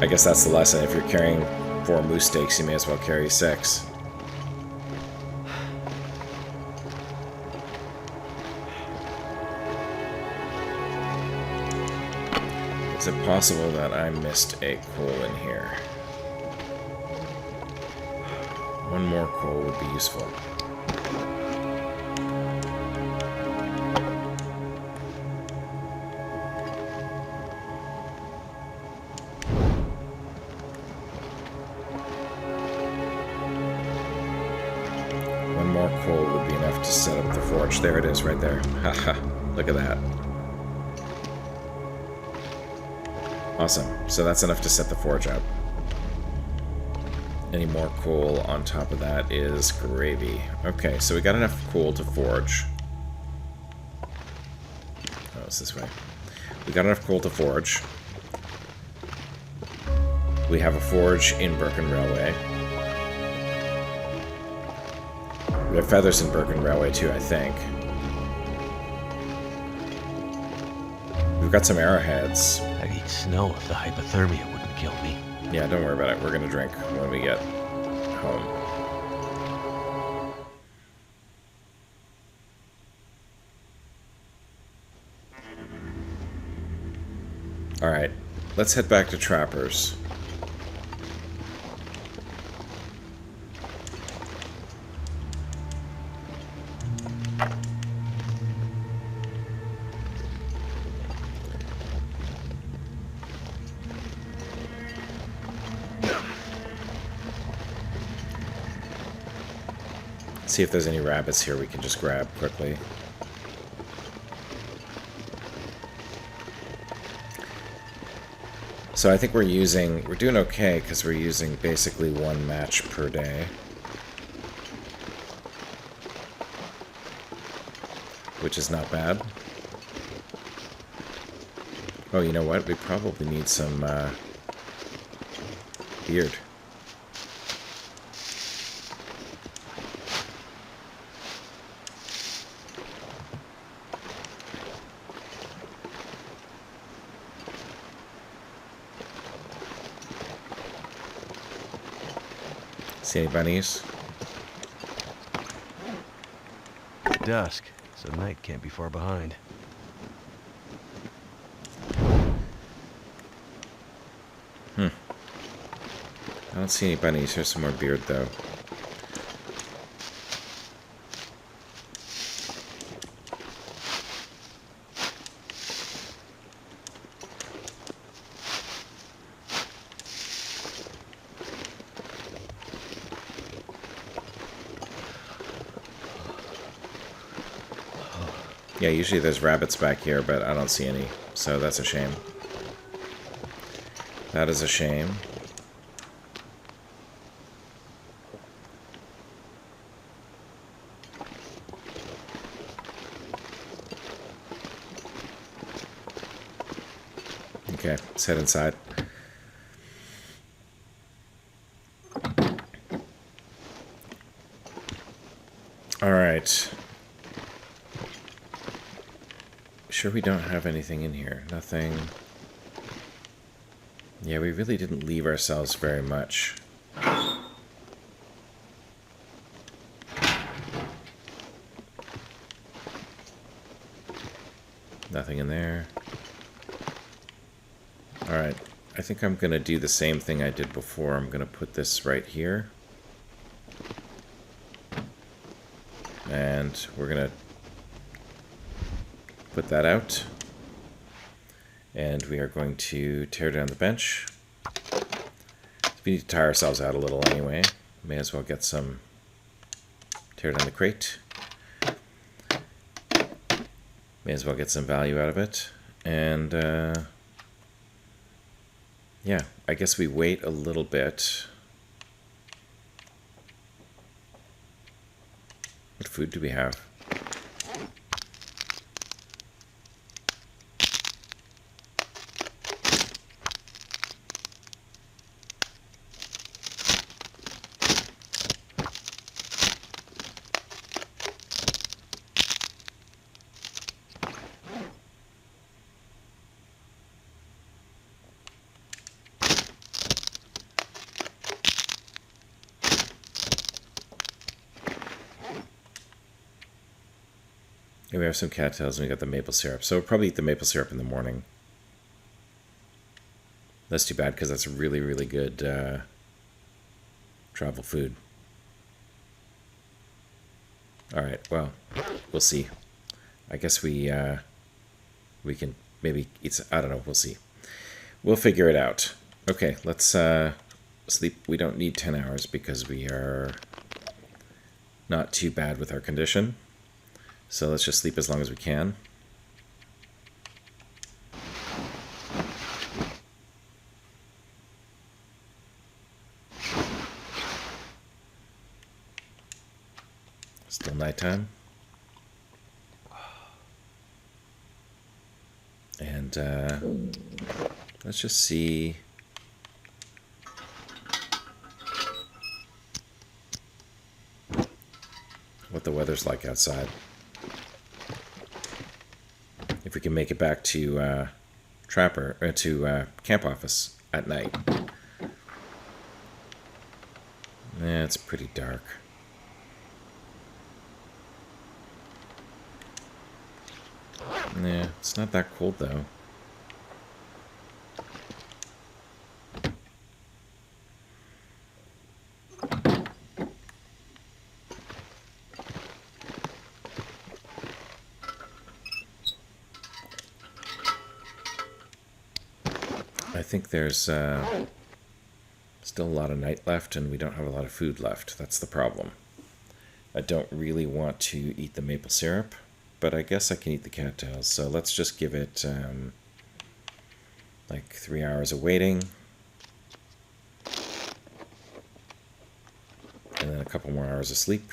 I guess that's the lesson. If you're carrying 4 moose steaks, you may as well carry 6. Is it possible that I missed a coal in here? One more coal would be useful. One more coal would be enough to set up the forge. There it is, right there. Haha, look at that. Awesome. So that's enough to set the forge up. Any more coal on top of that is gravy. Okay, so we got enough coal to forge. Oh, it's this way. We got enough coal to forge. We have a forge in Birken Railway. We have feathers in Birken Railway too, I think. We've got some arrowheads. I'd eat snow if the hypothermia wouldn't kill me. Yeah, don't worry about it. We're gonna drink when we get home. Alright, let's head back to Trappers. See if there's any rabbits here we can just grab quickly. So I think we're doing okay because we're using basically one match per day. Which is not bad. Oh, you know what? We probably need some beard. See any bunnies? Dusk, so night can't be far behind. I don't see any bunnies. Here's some more beard, though. Yeah, usually there's rabbits back here, but I don't see any, so that's a shame. That is a shame. Okay, let's head inside. Alright. Sure we don't have anything in here. Nothing. Yeah, we really didn't leave ourselves very much. Nothing in there. Alright, I think I'm going to do the same thing I did before. I'm going to put this right here. And we're going to put that out. And we are going to tear down the bench. We need to tire ourselves out a little anyway. May as well get some... Tear down the crate. May as well get some value out of it. And, yeah, I guess we wait a little bit. What food do we have? Yeah, we have some cattails and we got the maple syrup. So we'll probably eat the maple syrup in the morning. That's too bad because that's really, really good travel food. Alright, well, we'll see. I guess we can maybe eat... I don't know, we'll see. We'll figure it out. Okay, let's sleep. We don't need 10 hours because we are not too bad with our condition. So let's just sleep as long as we can. Still nighttime. And let's just see what the weather's like outside. If we can make it back to camp office at night. Yeah, it's pretty dark. Yeah, it's not that cold though. I think there's still a lot of night left and we don't have a lot of food left. That's the problem. I don't really want to eat the maple syrup, but I guess I can eat the cattails. So let's just give it like 3 hours of waiting. And then a couple more hours of sleep.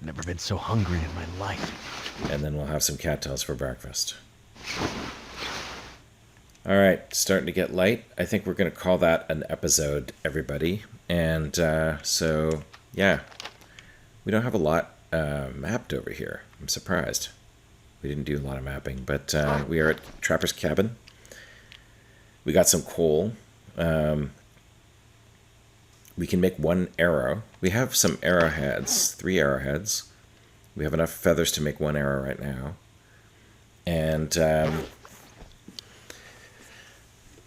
Never been so hungry in my life. And then we'll have some cattails for breakfast. Alright, starting to get light. I think we're going to call that an episode, everybody. And so, yeah. We don't have a lot mapped over here. I'm surprised. We didn't do a lot of mapping. But we are at Trapper's Cabin. We got some coal. We can make 1 arrow. We have some arrowheads, 3 arrowheads. We have enough feathers to make 1 arrow right now. And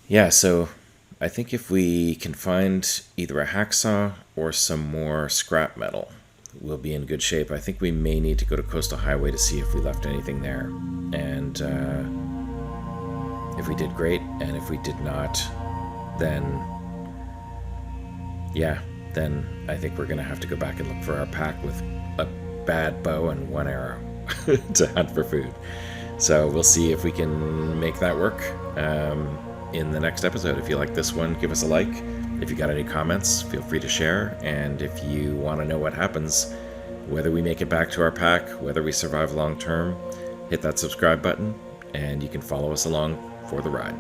yeah, so I think if we can find either a hacksaw or some more scrap metal, we'll be in good shape. I think we may need to go to Coastal Highway to see if we left anything there. And if we did, great. And if we did not, then yeah, then I think we're going to have to go back and look for our pack with a bad bow and 1 arrow to hunt for food. So we'll see if we can make that work in the next episode. If you like this one, give us a like. If you got any comments, feel free to share. And if you want to know what happens, whether we make it back to our pack, whether we survive long term, hit that subscribe button, and you can follow us along for the ride.